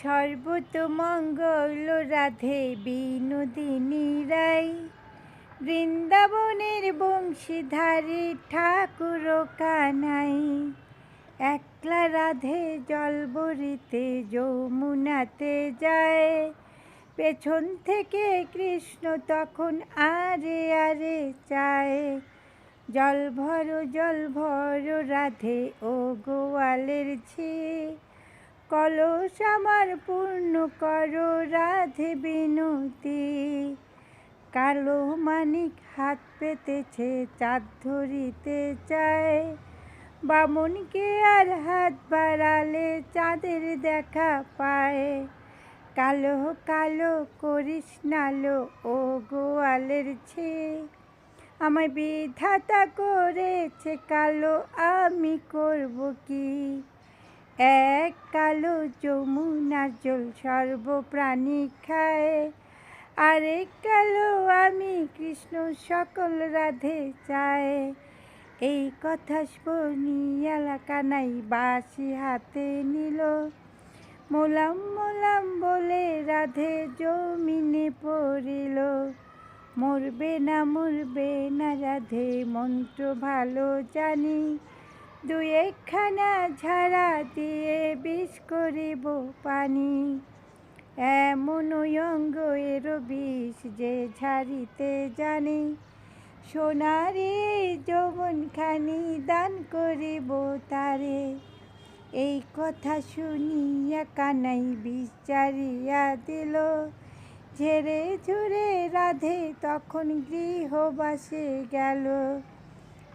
সর্বতমঙ্গল রাধে বিনোদিনী রাই, বৃন্দাবনের বংশীধারী ঠাকুর কানাই। একলা রাধে জল ভরিতে যমুনাতে যায়, পেছন থেকে কৃষ্ণ তখন আরে আরে চায়। জল ভরো রাধে ও গোয়ালের ঝি, কলস আমার পূর্ণ করো রাধে বিনতি। কালো মানিক হাত পেতেছে চাঁদ ধরিতে চায়, বামনকে আর হাত বাড়ালে চাঁদের দেখা পায়। কালো কালো করিস নালো ও গোয়ালের ঝি, আমায় বিধাতা করেছে কালো, আমি করব কি। এক কালো যমুনার জল সর্বপ্রাণী খায়, আরেক কালো আমি কৃষ্ণ সকল রাধে চায়। এই কথা শুনিয়া কানাই বাঁশি হাতে নিল, মোলাম মোলাম বলে রাধে জমিনে পড়িল। মরবে না রাধে মন্ত্র ভালো জানি, দুই একখানা ঝাড়া দিয়ে বিষ করিব পানি। এমন অঙ্গ এর বিষ যে ঝাড়িতে জানি, সোনারে যৌবনখানি দান করিব তারে। এই কথা শুনিয়া কানাই বিষ ছাড়িয়া দিল, ঝেড়ে ঝুড়ে রাধে তখন গৃহবাসে গেল।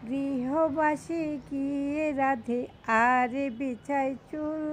গৃহবাসে গিয়ে রাধে আর বিছায় চুল,